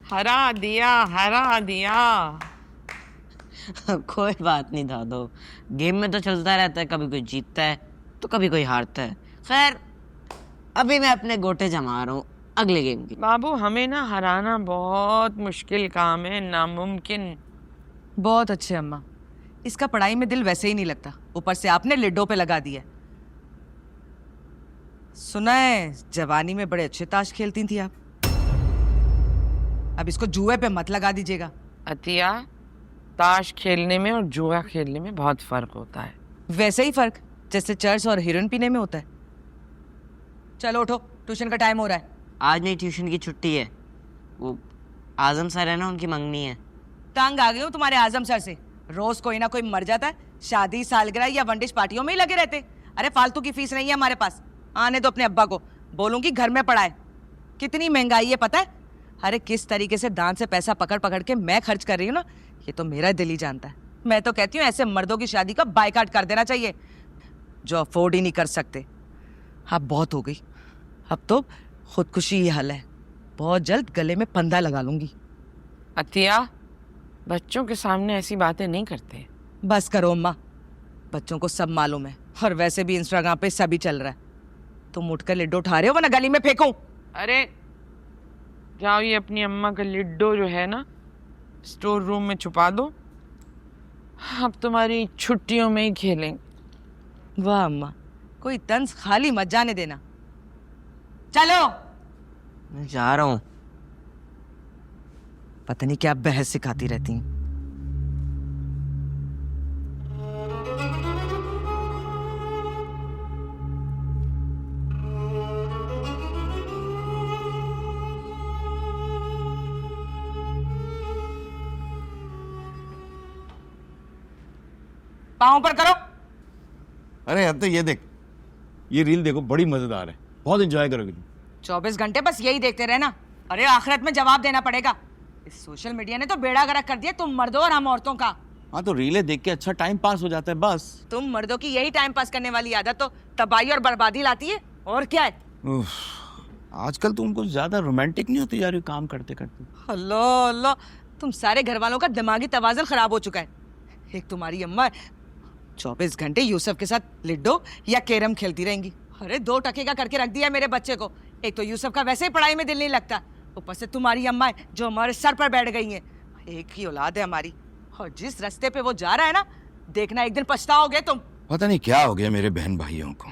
हरा दिया, हरा दिया। कोई बात नहीं दादो, गेम में तो चलता रहता है, कभी कोई जीतता है तो कभी कोई हारता है। खैर अभी मैं अपने गोटे जमा रहा हूँ अगले गेम की। बाबू हमें ना हराना बहुत मुश्किल काम है, नामुमकिन। बहुत अच्छे अम्मा, इसका पढ़ाई में दिल वैसे ही नहीं लगता, ऊपर से आपने लिडो पे लगा दिया। सुना है जवानी में बड़े अच्छे ताश खेलती थी आप, अब इसको जुए पे मत लगा दीजिएगा। अतिया, ताश खेलने में और जुआ खेलने में बहुत फर्क होता है। वैसे ही फर्क जैसे चर्च और हीरोइन पीने में होता है। चलो उठो, ट्यूशन का टाइम हो रहा है। आज नहीं, ट्यूशन की छुट्टी है। वो आजम सर है ना, उनकी मंगनी है। तंग आ गई हूँ तुम्हारे आजम सर से, रोज कोई ना कोई मर जाता है, शादी सालगिरह या वनडिश पार्टियों में ही लगे रहते। अरे फालतू की फीस नहीं है हमारे पास, आने दो अपने अब्बा को, बोलूंगी घर में पढ़ाए। कितनी महंगाई है पता है? अरे किस तरीके से दान से पैसा पकड़ पकड़ के मैं खर्च कर रही हूँ ना, ये तो मेरा दिल ही जानता है। मैं तो कहती हूँ ऐसे मर्दों की शादी का बायकॉट कर देना चाहिए जो अफोर्ड ही नहीं कर सकते। अब बहुत हो गई, अब तो खुदकुशी ही हल है। बहुत जल्द गले में फंदा लगा लूंगी। अतिया, बच्चों के सामने ऐसी बातें नहीं करते। बस करो अम्मा, बच्चों को सब मालूम है, और वैसे भी इंस्टाग्राम पे सभी चल रहा है। तुम उठकर लिड्डो उठा रहे हो वरना गली में फेंकूं। अरे जाओ, ये अपनी अम्मा का लिड्डो जो है ना, स्टोर रूम में छुपा दो, अब तुम्हारी छुट्टियों में ही खेलेंगे। वाह अम्मा, कोई तंज खाली मत जाने देना। चलो। मैं जा रहा हूँ। पता नहीं क्या बहस सिखाती रहती हैं। पाँव पर करो। अरे अब तो ये देख, ये रील देखो, बड़ी मजेदार है, बहुत एंजॉय करोगे तुम। 24 घंटे बस यही देखते रहना, अरे आखिरत में जवाब देना पड़ेगा। इस सोशल मीडिया ने तो बेड़ा गर्क कर दिया तुम मर्दों और हम औरतों का। हाँ तो रीलें देख के अच्छा टाइम पास हो जाता है बस। तुम मर्दों की यही टाइम पास करने वाली आदत तो तबाही और बर्बादी लाती है, और क्या है। उफ, आजकल तुम कुछ ज्यादा रोमांटिक नहीं होती जा रही हो काम करते करते। अल्लाह अल्लाह, तुम सारे घर वालों का दिमागी तवाज़ुन खराब हो चुका है। एक तुम्हारी अम्मा 24 घंटे यूसुफ के साथ लिड्डो या कैरम खेलती रहेंगी। अरे 2 टके का करके रख दिया मेरे बच्चे को। एक तो यूसुफ का वैसे ही पढ़ाई में दिल नहीं लगता, ऊपर से तुम्हारी अम्मा है जो हमारे सर पर बैठ गई हैं। एक ही औलाद है हमारी, और जिस रास्ते पे वो जा रहा है ना, देखना एक दिन पछताओगे तुम। पता नहीं क्या हो गया मेरे बहन भाइयों को,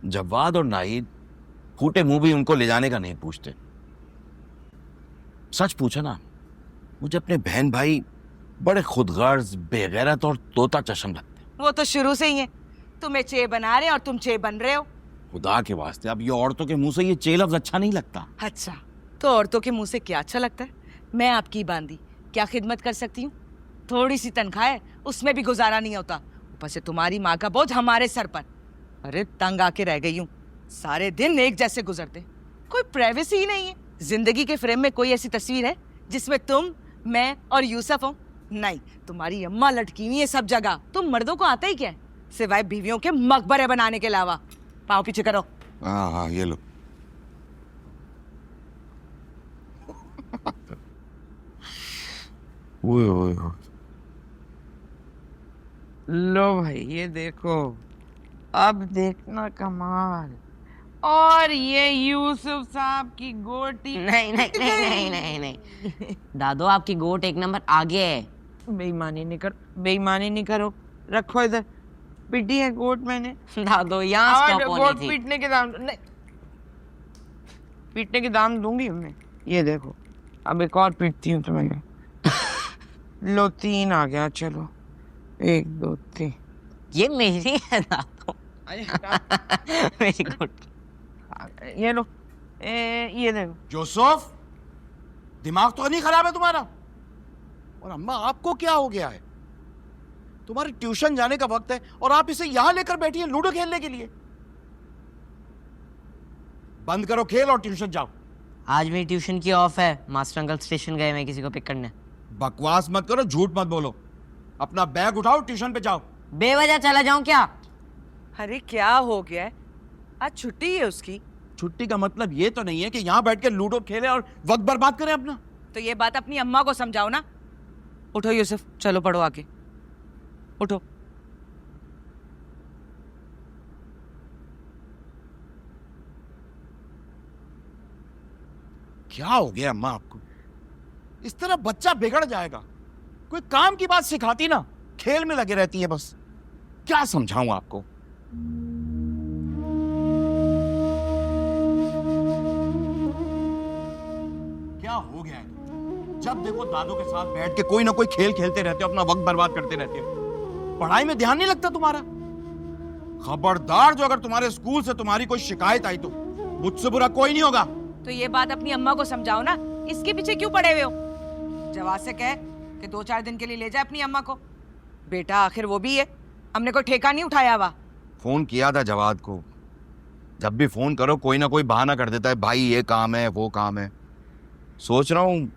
जवाद और नाहिद फूटे मुंह भी उनको ले जाने का नहीं पूछते। सच पूछा ना, मुझे अपने बहन भाई बड़े खुदगर्ज, बेगैरत और तोता चश्म लगते। वो तो शुरू से ही है, तुम्हें चे बना रहे और तुम चे बन रहे हो। खुदा के वास्ते, अब ये औरतों के मुंह से ये चे लफ्ज अच्छा नहीं लगता। अच्छा, तो औरतों के मुंह से क्या अच्छा लगता है? मैं आपकी बांदी क्या खिदमत कर सकती हूँ? थोड़ी सी तनख्वाह है, उसमें भी गुजारा नहीं होता, ऊपर से तुम्हारी माँ का बोझ हमारे सर पर। अरे तंग आके रह गई हूँ, सारे दिन एक जैसे गुजरते, कोई प्राइवेसी ही नहीं है। जिंदगी के फ्रेम में कोई ऐसी तस्वीर है जिसमें तुम, मैं और यूसुफ हो? नहीं, तुम्हारी अम्मा लटकी हुई है सब जगह। तुम मर्दों को आता ही क्या है, सिवाय बीवियों के मकबरे बनाने के अलावा? पाँव पीछे करो। हाँ हाँ, ये लो। ओए ओए ओए। लो भाई, ये देखो, अब देखना कमाल। और ये यूसुफ साहब की गोटी। नहीं नहीं नहीं नहीं नहीं नहीं दादो, आपकी गोट एक नंबर आगे है। बेईमानी नहीं करो, बेईमानी नहीं करो, रखो इधर। पीटी है गोट मैंने। दादो यहाँ और स्टॉप गोट होनी थी। पीटने के दाम नहीं, पीटने के दाम दूंगी मैं। ये देखो, अब एक और पीटती हूँ तुम्हें। लो 3 आ गया, चलो 1 2 3। ये मेरी है दादो। मेरी गोट। ये लो, ये देखो। यूसुफ, दिमाग तो नहीं खराब है तुम्हारा? और अम्मा, आपको क्या हो गया है? तुम्हारे ट्यूशन जाने का वक्त है और आप इसे यहां लेकर बैठी हैं लूडो खेलने के लिए। बंद करो खेल और ट्यूशन जाओ। आज मेरी ट्यूशन की ऑफ है, मास्टर अंकल स्टेशन गए मैं किसी को पिक करने। बकवास मत करो, झूठ मत बोलो, अपना बैग उठाओ, ट्यूशन पे जाओ। बेवजह चला जाऊं क्या? अरे क्या हो गया है, आज छुट्टी है उसकी। छुट्टी का मतलब ये तो नहीं है कि यहां बैठ के लूडो खेले और वक्त बर्बाद करें अपना। तो ये बात अपनी अम्मा को समझाओ ना। उठो यूसुफ, चलो पढ़ो आके, उठो। क्या हो गया अम्मा आपको? इस तरह बच्चा बिगड़ जाएगा। कोई काम की बात सिखाती ना, खेल में लगे रहती है बस। क्या समझाऊं आपको? क्या हो गया है? जब देखो दादू के साथ बैठ के कोई ना कोई खेल खेलते रहते हो, अपना वक्त बर्बाद करते रहते हो। पढ़ाई में ध्यान नहीं लगता तुम्हारा। खबरदार, जो अगर तुम्हारे स्कूल से तुम्हारी कोई शिकायत आई तो मुझसे बुरा कोई नहीं होगा। तो ये बात अपनी अम्मा को समझाओ ना, इसके पीछे क्यों पड़े हुए हो? जवाब से कह कि 2-4 दिन के लिए ले जाए अपनी अम्मा को। बेटा आखिर वो भी है, हमने कोई ठेका नहीं उठाया हुआ। फोन किया था जवाद को। जब भी फोन करो कोई ना कोई बहाना कर देता है, भाई ये काम है वो काम है। सोच रहा हूँ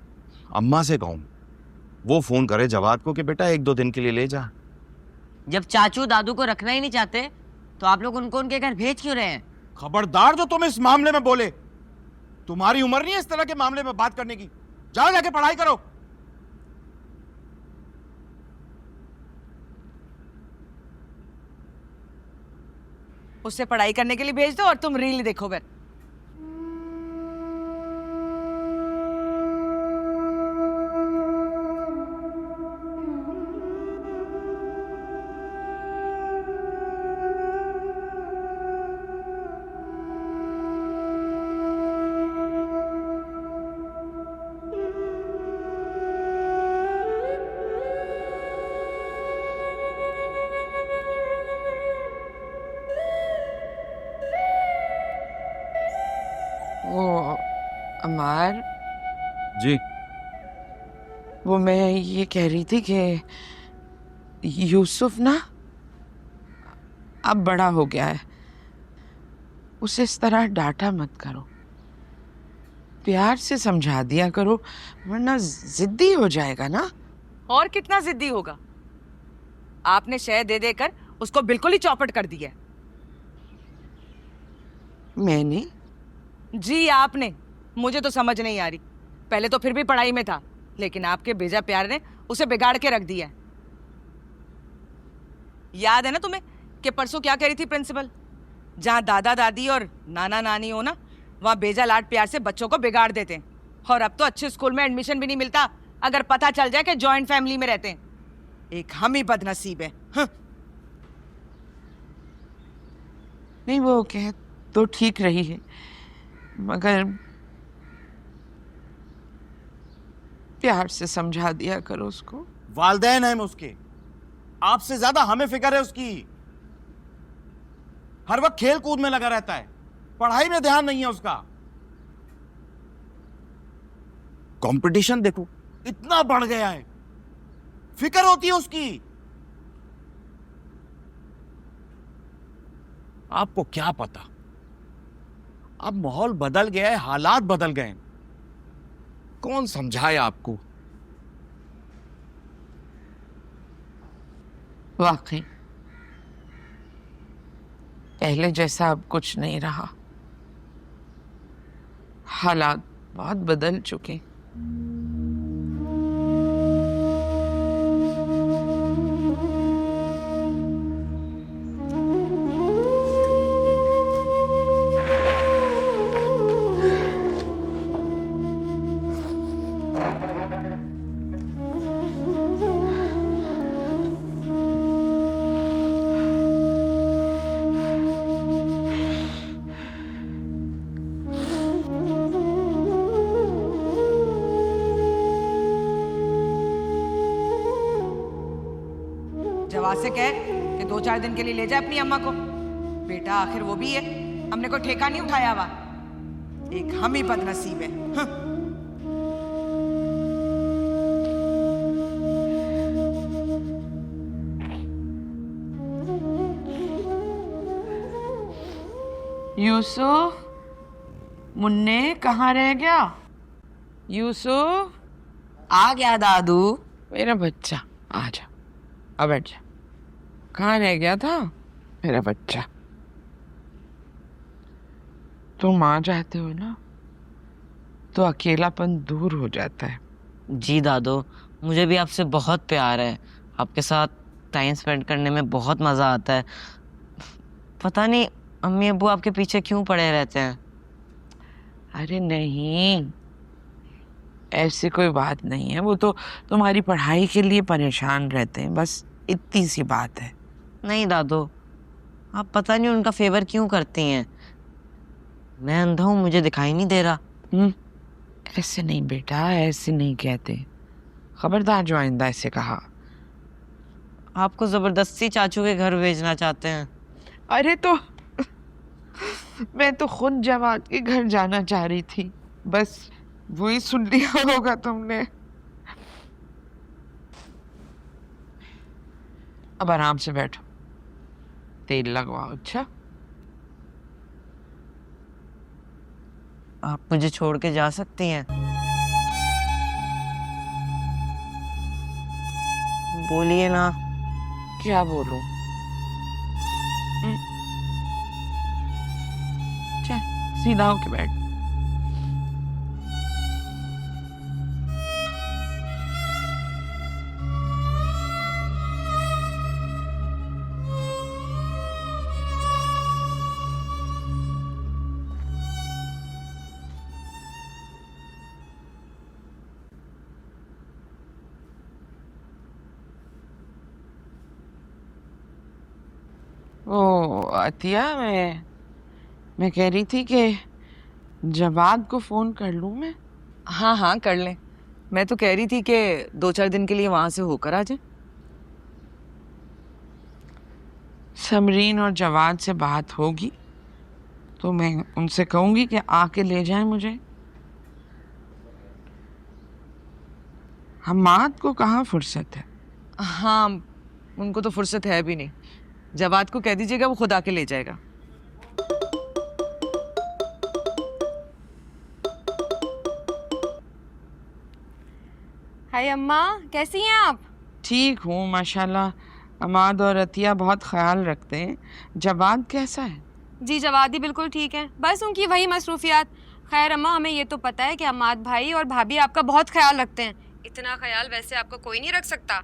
अम्मा से कहूँ वो फोन करे जवाद को कि बेटा 1-2 दिन के लिए ले जा। जब चाचू दादू को रखना ही नहीं चाहते तो आप लोग उनको उनके घर भेज क्यों रहे हैं? खबरदार जो तुम इस मामले में बोले। तुम्हारी उम्र नहीं है इस तरह के मामले में बात करने की। जाओ जाके पढ़ाई करो। उससे पढ़ाई करने के लिए भेज दो और तुम रील देखो फिर। वो अमार, जी वो मैं ये कह रही थी कि यूसुफ ना अब बड़ा हो गया है, उसे इस तरह डांटा मत करो, प्यार से समझा दिया करो, वरना जिद्दी हो जाएगा ना। और कितना जिद्दी होगा? आपने शय दे देकर उसको बिल्कुल ही चौपट कर दिया। मैंने? जी आपने। मुझे तो समझ नहीं आ रही। पहले तो फिर भी पढ़ाई में था, लेकिन आपके भेजा प्यार ने उसे बिगाड़ के रख दिया है। याद है ना तुम्हें कि परसों क्या कह रही थी प्रिंसिपल? जहां दादा दादी और नाना नानी हो ना, वहां बेजा लाड प्यार से बच्चों को बिगाड़ देते हैं। और अब तो अच्छे स्कूल में एडमिशन भी नहीं मिलता अगर पता चल जाए कि जॉइंट फैमिली में रहते हैं। एक हम ही बदनसीब है। नहीं, वो कह तो ठीक रही है, मगर प्यार से समझा दिया करो उसको। वालदैन हैं उसके, आपसे ज्यादा हमें फिक्र है उसकी। हर वक्त खेल कूद में लगा रहता है, पढ़ाई में ध्यान नहीं है उसका। कंपटीशन देखो इतना बढ़ गया है, फिक्र होती है उसकी। आपको क्या पता, अब माहौल बदल गया है, हालात बदल गए हैं। कौन समझाए आपको? वाकई पहले जैसा अब कुछ नहीं रहा, हालात बहुत बदल चुके। जवाब से कह कि 2-4 दिन के लिए ले जाए अपनी अम्मा को। बेटा आखिर वो भी है, हमने कोई ठेका नहीं उठाया हुआ। एक हम ही बदनसीब है। यूसुफ, मुन्ने कहाँ रह गया? यूसुफ, आ गया दादू। मेरा बच्चा, आ जा, आ बैठ जा। कहाँ रह गया था मेरा बच्चा? तुम आ जाते हो ना तो अकेलापन दूर हो जाता है। जी दादो, मुझे भी आपसे बहुत प्यार है। आपके साथ टाइम स्पेंड करने में बहुत मज़ा आता है। पता नहीं अम्मी अब्बू आपके पीछे क्यों पड़े रहते हैं। अरे नहीं, ऐसी कोई बात नहीं है। वो तो तुम्हारी पढ़ाई के लिए परेशान रहते हैं, बस इतनी सी बात है। नहीं दादो, आप पता नहीं उनका फेवर क्यों करती हैं। मैं अंधा हूँ, मुझे दिखाई नहीं दे रहा। ऐसे नहीं बेटा, ऐसे नहीं कहते। खबरदार जो आइंदा ऐसे कहा। आपको ज़बरदस्ती चाचू के घर भेजना चाहते हैं। अरे तो मैं तो खुद जवाद के घर जाना चाह रही थी, बस वही सुन लिया होगा तुमने। अब आराम से बैठो, तेल लगवाओ। अच्छा, आप मुझे छोड़ के जा सकती हैं। बोलिए ना। क्या बोलूं? चल सीधा होके बैठ। ओ अतिया, मैं कह रही थी कि जवाद को फोन कर लूं मैं। हाँ हाँ कर लें। मैं तो कह रही थी कि 2-4 दिन के लिए वहां से होकर आ जाए। समरीन और जवाद से बात होगी तो मैं उनसे कहूंगी कि आके ले जाएं मुझे। हमाद को कहाँ फुर्सत है। हाँ, उनको तो फुर्सत है भी नहीं। जवाद को कह दीजिएगा, वो खुद आके ले जाएगा। हाय अम्मा, कैसी हैं आप? ठीक हूँ माशाल्लाह। हमाद और अतिया बहुत ख्याल रखते हैं। जवाद कैसा है? जी जवादी बिल्कुल ठीक है, बस उनकी वही मसरूफियात। खैर अम्मा, हमें ये तो पता है कि अम्माद भाई और भाभी आपका बहुत ख्याल रखते हैं। इतना ख्याल वैसे आपका कोई नहीं रख सकता।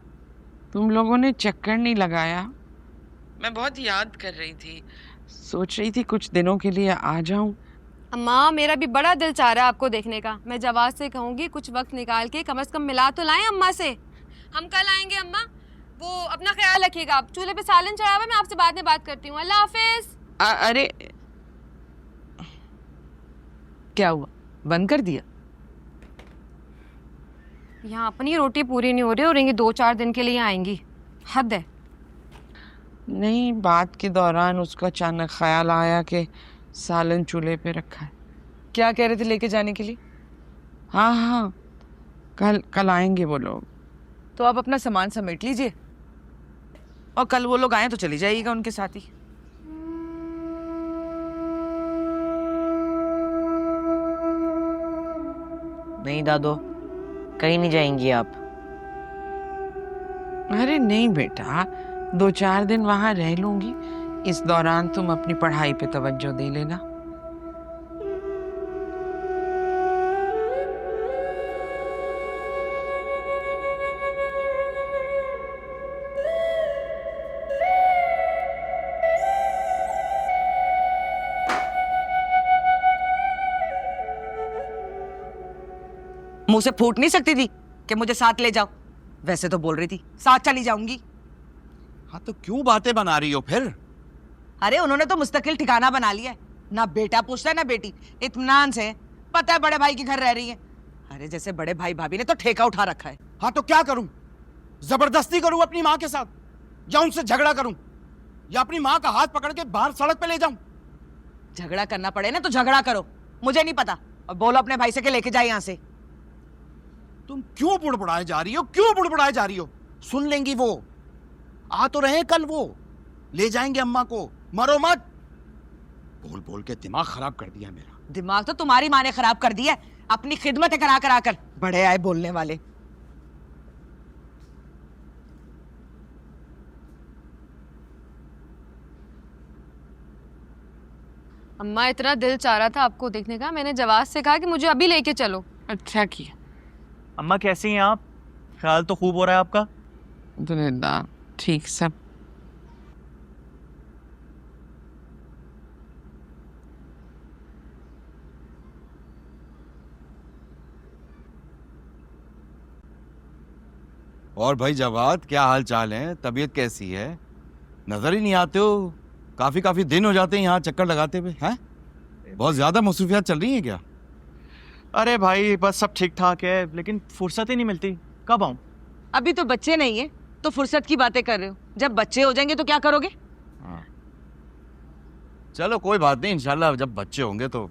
तुम लोगों ने चक्कर नहीं लगाया? मैं बहुत याद कर रही थी, सोच रही थी कुछ दिनों के लिए आ जाऊं। अम्मा, मेरा भी बड़ा दिल चाह रहा है आपको देखने का। मैं जवाद से कहूँगी कुछ वक्त निकाल के कम से कम मिला तो लाएं अम्मा से। हम कल आएंगे अम्मा। वो अपना ख्याल रखिएगा। आप चूल्हे पे सालन चढ़ा हुआ है, मैं आपसे बाद में बात करती हूँ। अल्लाह हाफिज। अरे क्या हुआ, बंद कर दिया? यहाँ अपनी रोटी पूरी नहीं हो रही और ये 2-4 दिन के लिए आएंगी, हद है। नहीं, बात के दौरान उसका अचानक ख्याल आया कि सालन चूल्हे पे रखा है। क्या कह रहे थे लेके जाने के लिए? हाँ हाँ, कल आएंगे वो लोग। तो आप अपना सामान समेट लीजिए और कल वो लोग आए तो चली जाइएगा उनके साथ ही। नहीं दादो, कहीं नहीं जाएंगी आप। अरे नहीं बेटा, 2-4 दिन वहां रह लूंगी। इस दौरान तुम अपनी पढ़ाई पे तवज्जो दे लेना। मुंह से फूट नहीं सकती थी कि मुझे साथ ले जाओ? वैसे तो बोल रही थी साथ चली जाऊंगी। हाँ तो क्यों बातें बना रही हो फिर? अरे उन्होंने तो मुस्तकिल ठिकाना बना लिया है, ना बेटा पूछता है ना बेटी। इत्मीनान से पता है बड़े भाई के घर रह रही है। अरे जैसे बड़े भाई भाभी ने तो ठेका उठा रखा है। हाँ तो क्या करूं? जबरदस्ती करूं अपनी माँ के साथ, या उनसे झगड़ा करूं, या अपनी माँ का हाथ पकड़ के बाहर सड़क पे ले जाऊं? झगड़ा करना पड़े ना तो झगड़ा करो, मुझे नहीं पता। और बोलो अपने भाई से कि लेके जाए यहां से। तुम क्यों बुड़बुड़ाए जा रही हो? क्यों बुड़बुड़ाए जा रही हो? सुन लेंगी वो, आ तो रहे कल वो, ले जाएंगे अम्मा को। मरो मत। बोल बोल के दिमाग खराब कर दिया मेरा। दिमाग तो तुम्हारी माँ ने खराब कर दिया है, अपनी खिदमतें करा करा कर। बड़े आए बोलने वाले। अम्मा, इतना दिल चाह रहा था आपको देखने का, मैंने जवाद से कहा कि मुझे अभी लेके चलो। अच्छा किया। अम्मा कैसी हैं आप? ख्याल तो खूब हो रहा है आपका। अल्हम्दुलिल्लाह ठीक सब। और भाई जवाद, क्या हाल चाल है? तबीयत कैसी है? नजर ही नहीं आते हो। काफी काफी दिन हो जाते हैं यहाँ चक्कर लगाते हुए। हैं बहुत ज्यादा मसरूफियात चल रही हैं क्या? अरे भाई बस सब ठीक ठाक है, लेकिन फुर्सत ही नहीं मिलती। कब आऊँ? अभी तो बच्चे नहीं है तो फुर्सत की बातें कर रहे हो, जब बच्चे हो जाएंगे तो क्या करोगे? चलो कोई बात नहीं, इंशाल्लाह जब बच्चे होंगे तो।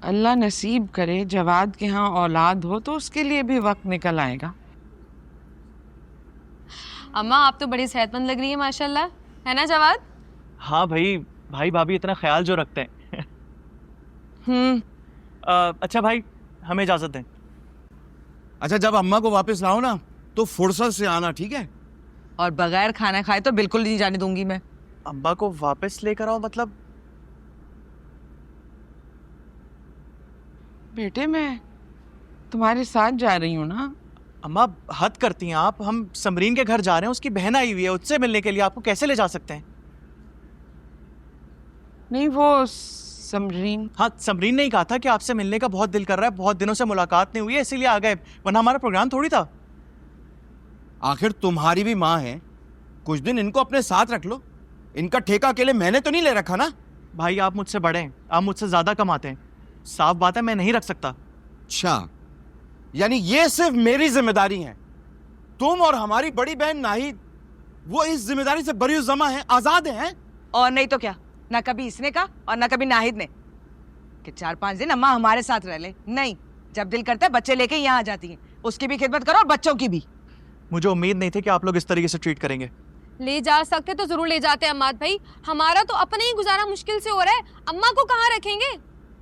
अल्लाह नसीब करे जवाद के यहाँ औलाद हो तो उसके लिए भी वक्त निकल आएगा। अम्मा आप तो बड़ी सेहतमंद लग रही है माशाल्लाह, है ना जवाद? हाँ भाई, भाई भाभी इतना ख्याल जो रखते हैं। अच्छा भाई, हमें इजाज़त दें। अच्छा, जब अम्मा को वापस लाओ ना तो फुर्सत से आना, ठीक है? और बगैर खाना खाए तो बिल्कुल नहीं जाने दूंगी मैं। अम्मा को वापस लेकर आओ मतलब? बेटे मैं तुम्हारे साथ जा रही हूँ ना। अम्मा हद करती हैं आप। हम समरीन के घर जा रहे हैं, उसकी बहन आई हुई है, उससे मिलने के लिए आपको कैसे ले जा सकते हैं? नहीं वो समरीन। हाँ, समरीन ने ही कहा था कि आपसे मिलने का बहुत दिल कर रहा है, बहुत दिनों से मुलाकात नहीं हुई है, इसीलिए आ गए, वरना हमारा प्रोग्राम थोड़ी था। आखिर तुम्हारी भी माँ है, कुछ दिन इनको अपने साथ रख लो। इनका ठेका अकेले मैंने तो नहीं ले रखा ना। भाई आप मुझसे बड़े हैं, आप मुझसे ज्यादा कमाते हैं, साफ बात है मैं नहीं रख सकता। अच्छा, यानी ये सिर्फ मेरी जिम्मेदारी है। तुम और हमारी बड़ी बहन नाहिद वो इस जिम्मेदारी से बरीउज़्ज़मा है, आजाद हैं। और नहीं तो क्या, ना कभी इसने कहा और ना कभी नाहिद ने कि 4-5 दिन अम्मा हमारे साथ रह ले। नहीं, जब दिल करता है बच्चे लेके यहाँ आ जाती हैं। उसकी भी खिदमत करो और बच्चों की भी। मुझे उम्मीद नहीं थी कि आप लोग इस तरीके से ट्रीट करेंगे। ले जा सकते तो जरूर ले जाते अम्माद भाई, हमारा तो अपने ही गुजारा मुश्किल से हो रहा है, अम्मा को कहाँ रखेंगे?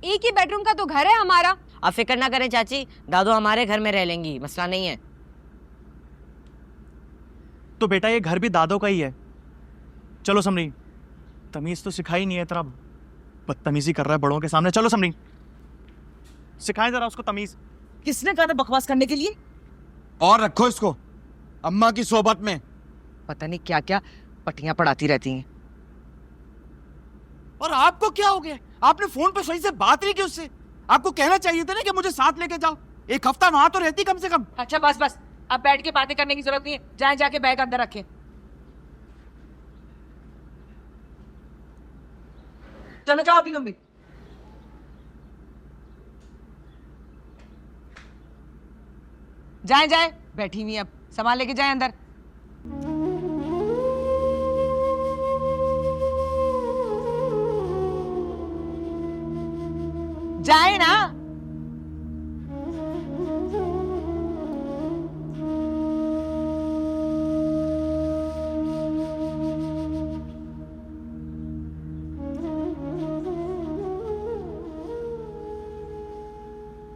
एक ही बेडरूम का तो घर है हमारा। आप फिक्र ना करें चाची, दादू हमारे घर में रह लेंगी, मसला नहीं है। तो बेटा ये घर भी दादों का ही है। चलो समरीन, तमीज तो सिखाई नहीं है, इतना बदतमीजी कर रहा है बड़ों के सामने। चलो समरीन, सिखाएं जरा उसको तमीज। किसने कहा था बकवास करने के लिए? और रखो इसको अम्मा की सोबत में। पता नहीं क्या क्या पट्टियां पढ़ाती रहती हैं। और आपको क्या हो गया? आपने फोन पे सही से बात नहीं की उससे। आपको कहना चाहिए था ना कि मुझे साथ लेके जाओ, एक हफ्ता वहां तो रहती कम से कम। अच्छा बस बस, अब बैठ के बातें करने की जरूरत नहीं है, जाए जाके बैग अंदर रखें। चलो जाओ अभी तुम भी। जाए जाए, बैठी हुई अब, सामान लेके जाए अंदर। जाए ना।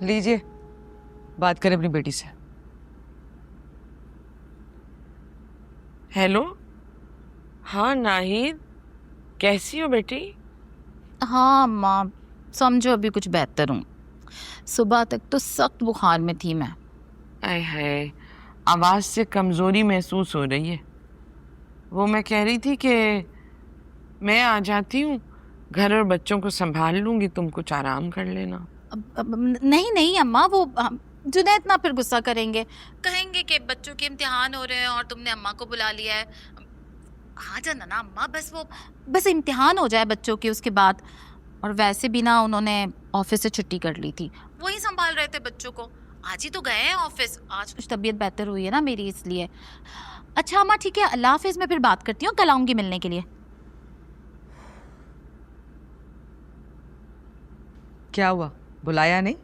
लीजिए, बात करें अपनी बेटी से। हेलो, हाँ नाहिद, कैसी हो बेटी? हाँ माँ, समझो अभी कुछ बेहतर हूँ। सुबह तक तो सख्त बुखार में थी मैं। आय हाय, आवाज़ से कमज़ोरी महसूस हो रही है। वो मैं कह रही थी कि मैं आ जाती हूँ, घर और बच्चों को संभाल लूँगी, तुम कुछ आराम कर लेना। अब नहीं नहीं अम्मा, वो जुनैद ना फिर गुस्सा करेंगे, कहेंगे कि बच्चों के इम्तिहान हो रहे हैं और तुमने अम्मा को बुला लिया है। आ जाना ना अम्मा, बस इम्तिहान हो जाए बच्चों के, उसके बाद। और वैसे भी ना उन्होंने ऑफिस से छुट्टी कर ली थी, वही संभाल रहे थे बच्चों को। आज ही तो गए हैं ऑफिस, आज कुछ तबीयत बेहतर हुई है ना मेरी, इसलिए। अच्छा अम्मा ठीक है, अल्लाह हाफिज़, मैं फिर बात करती हूँ, कल आऊँगी मिलने के लिए। क्या हुआ, बुलाया नहीं?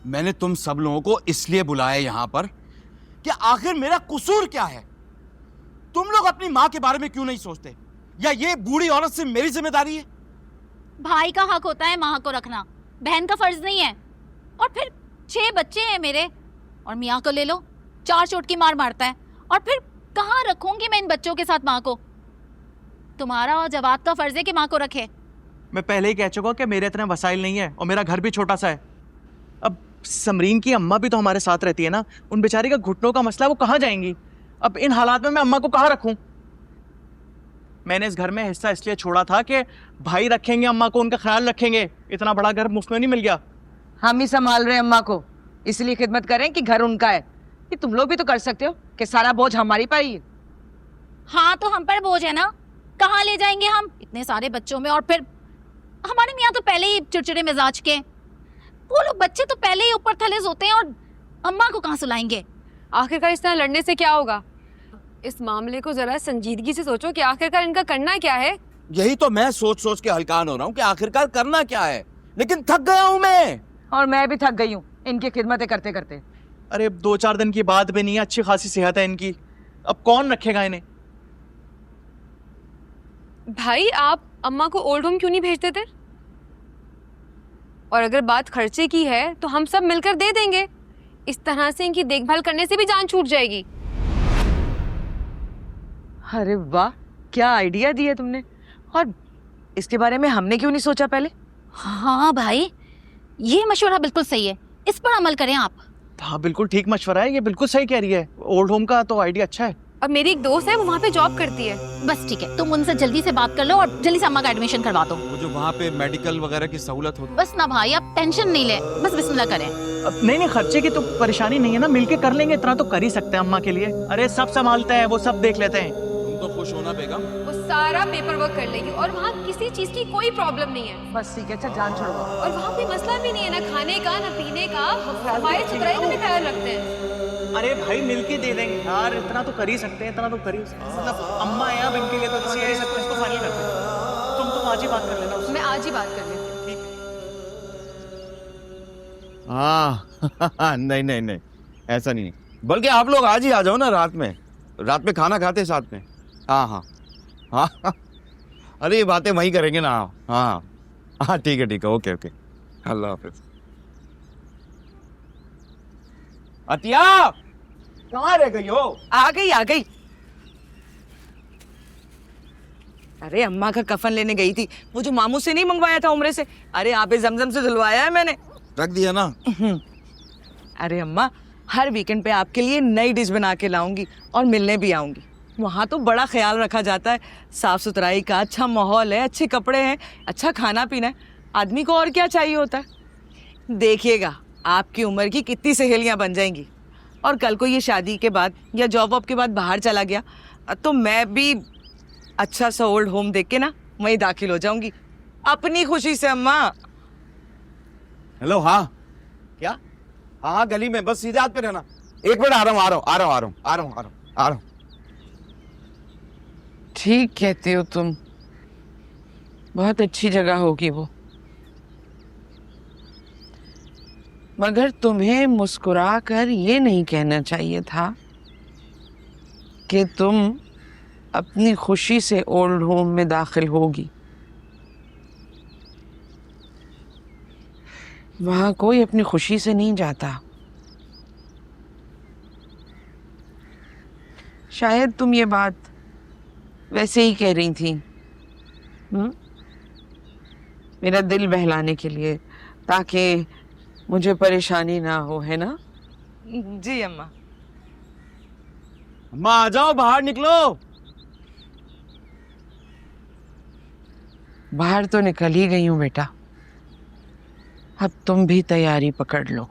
मैंने तुम सब लोगों को इसलिए बुलाया यहां पर कि आखिर मेरा कसूर क्या है? तुम लोग अपनी माँ के बारे में क्यों नहीं सोचते? या ये बूढ़ी औरत से मेरी जिम्मेदारी है? भाई का हक होता है माँ को रखना, बहन का फर्ज नहीं है। और फिर 6 बच्चे हैं मेरे, और मियाँ को ले लो, 4 चोट की मार मारता है। और फिर कहाँ रखूंगी मैं इन बच्चों के साथ माँ को? तुम्हारा और जवाब का फर्ज है कि माँ को रखे। मैं पहले ही कह चुका हूँ कि मेरे इतने वसाइल नहीं है और मेरा घर भी छोटा सा है। अब समरीन की अम्मा भी तो हमारे साथ रहती है ना, उन बेचारी का घुटनों का मसला, वो कहाँ जाएंगी? अब इन हालात में मैं अम्मा को कहाँ रखूं? मैंने इस घर में हिस्सा इसलिए छोड़ा था कि भाई रखेंगे अम्मा को, उनका ख्याल रखेंगे। इतना बड़ा घर मुफ्त में नहीं मिल गया। हम ही संभाल रहे हैं अम्मा को, इसलिए खिदमत करें कि घर उनका है। ये तुम लोग भी तो कर सकते हो कि सारा बोझ हमारी पर ही है। हाँ तो हम पर बोझ है ना, कहाँ ले जाएंगे हम इतने सारे बच्चों में? और फिर हमारे मियाँ तो पहले ही चिड़चिड़े मिजाज के, वो लोग बच्चे तो पहले ही ऊपर थले होते हैं, और अम्मा को कहाँ सुलाएंगे? आखिरकार इस तरह लड़ने से क्या होगा? इस मामले को जरा संजीदगी से सोचो कि आखिरकार इनका करना क्या है। यही तो मैं सोच सोच के हलकान हो रहा हूँ कि आखिरकार करना क्या है, लेकिन थक गया हूँ मैं। और मैं भी थक गई हूँ इनकी खिदमतें करते करते। अरे 2-4 दिन की बात भी नहीं है, अच्छी खासी सेहत है इनकी, अब कौन रखेगा इन्हें? भाई आप अम्मा को ओल्ड होम क्यों नहीं भेजते थे? और अगर बात खर्चे की है तो हम सब मिलकर दे देंगे। इस तरह से इनकी देखभाल करने से भी जान छूट जाएगी। अरे वाह, क्या आइडिया दिया तुमने, और इसके बारे में हमने क्यों नहीं सोचा पहले? हाँ भाई, ये मशवरा बिल्कुल सही है, इस पर अमल करें आप। हाँ बिल्कुल ठीक मशवरा है, ये बिल्कुल सही कह रही है। ओल्ड होम का तो आइडिया अच्छा है। अब मेरी एक दोस्त है, वो वहाँ पे जॉब करती है। बस ठीक है, तुम उनसे जल्दी से बात कर लो और जल्दी से अम्मा का एडमिशन करवा दो। वो जो वहाँ पे मेडिकल वगैरह की सहूलत होती है। बस ना भाई, आप टेंशन नहीं ले, बस बिस्मिल्लाह करें। अब नहीं खर्चे की तो परेशानी नहीं है ना, मिलके कर लेंगे, इतना तो कर ही सकते हैं अम्मा के लिए। अरे सब संभालते हैं, वो सब देख लेते हैं। तुम तो खुश होना बेगम। वो सारा पेपर वर्क कर लेगी और वहाँ किसी चीज की कोई प्रॉब्लम नहीं है। बस ठीक है, अच्छा जान छोड़ो। और वहाँ कोई मसला भी नहीं है, ना खाने का ना पीने का, सफाई सुथराई का भी ख्याल रखते हैं। अरे भाई मिलके दे देंगे यार, इतना तो कर ही सकते हैं, इतना तो कर ही सकते हैं। मतलब अम्मा है अब, इनके लिए तो इतना कर ही सकते हैं। इसको फाइनल करते हैं। तुम आज ही बात कर लेना उससे। मैं आज ही बात कर लेती हूँ। ठीक है। हाँ नहीं नहीं नहीं, ऐसा नहीं, बल्कि आप लोग आज ही आ जाओ ना, रात में खाना खाते साथ में। हाँ हाँ हाँ हाँ। अरे ये बातें वहीं करेंगे ना। हाँ हाँ ठीक है, ओके ओके, अल्लाह हाफिज। अतिया कहाँ रह गई हो? आ गई। अरे अम्मा का कफन लेने गई थी, वो जो मामू से नहीं मंगवाया था उम्रे से। अरे आबे जमजम से धुलवाया है मैंने। रख दिया ना। अरे अम्मा, हर वीकेंड पे आपके लिए नई डिश बना के लाऊंगी और मिलने भी आऊंगी। वहाँ तो बड़ा ख्याल रखा जाता है, साफ सुथराई का, अच्छा माहौल है, अच्छे कपड़े हैं, अच्छा खाना पीना है। आदमी को और क्या चाहिए होता है? देखिएगा आपकी उम्र की कितनी सहेलियाँ बन जाएंगी। और कल को ये शादी के बाद या जॉब वॉब के बाद बाहर चला गया तो मैं भी अच्छा सा ओल्ड होम देख के ना वहीं दाखिल हो जाऊंगी अपनी खुशी से। अम्मा हेलो, हाँ क्या? हाँ गली में, बस सीधे हाथ पे रहना। एक मिनट, आ रहा हूँ। ठीक कहती हो तुम, बहुत अच्छी जगह होगी वो, मगर तुम्हें मुस्कुरा कर ये नहीं कहना चाहिए था कि तुम अपनी खुशी से ओल्ड होम में दाखिल होगी। वहां कोई अपनी खुशी से नहीं जाता। शायद तुम ये बात वैसे ही कह रही थी, मेरा दिल बहलाने के लिए, ताकि मुझे परेशानी ना हो, है ना? जी अम्मा। अम्मा आ जाओ, बाहर निकलो। बाहर तो निकल ही गई हूँ बेटा, अब तुम भी तैयारी पकड़ लो।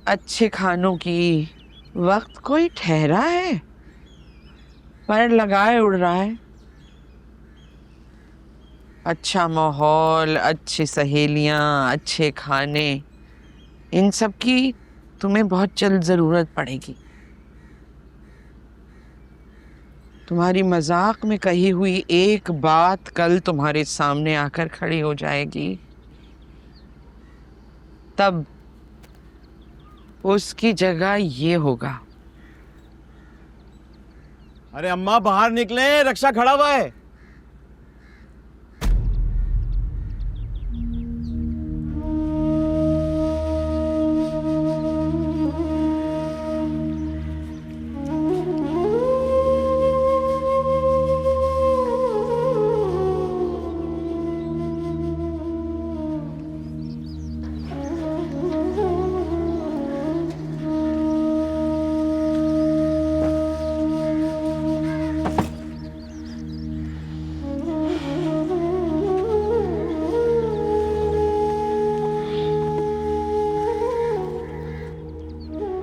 अच्छे खानों की वक्त कोई ठहरा है? पर लगाए उड़ रहा है। अच्छा माहौल, अच्छी सहेलियाँ, अच्छे खाने, इन सब की तुम्हें बहुत जल्द ज़रूरत पड़ेगी। तुम्हारी मजाक में कही हुई एक बात कल तुम्हारे सामने आकर खड़ी हो जाएगी, तब उसकी जगह ये होगा। अरे अम्मा बाहर निकले, रक्षा खड़ा हुआ है।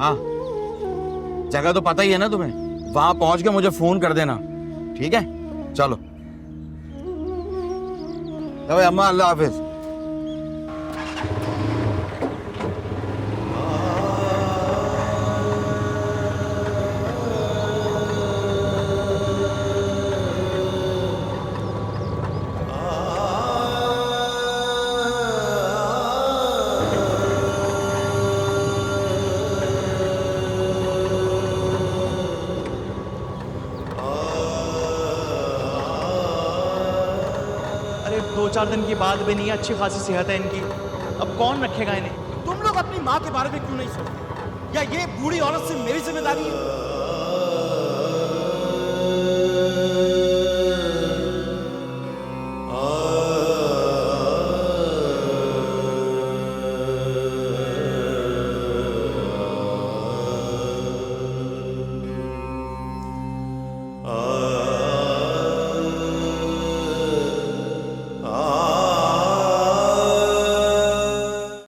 हाँ, जगह तो पता ही है ना तुम्हें, वहां पहुंच के मुझे फोन कर देना, ठीक है? चलो भाई, अम्मा अल्लाह हाफिज। अरे 2-4 दिन की बात भी नहीं है, अच्छी खासी सेहत है इनकी, अब कौन रखेगा इन्हें? तुम लोग अपनी माँ के बारे में क्यों नहीं सोचते? या ये बूढ़ी औरत से मेरी जिम्मेदारी है?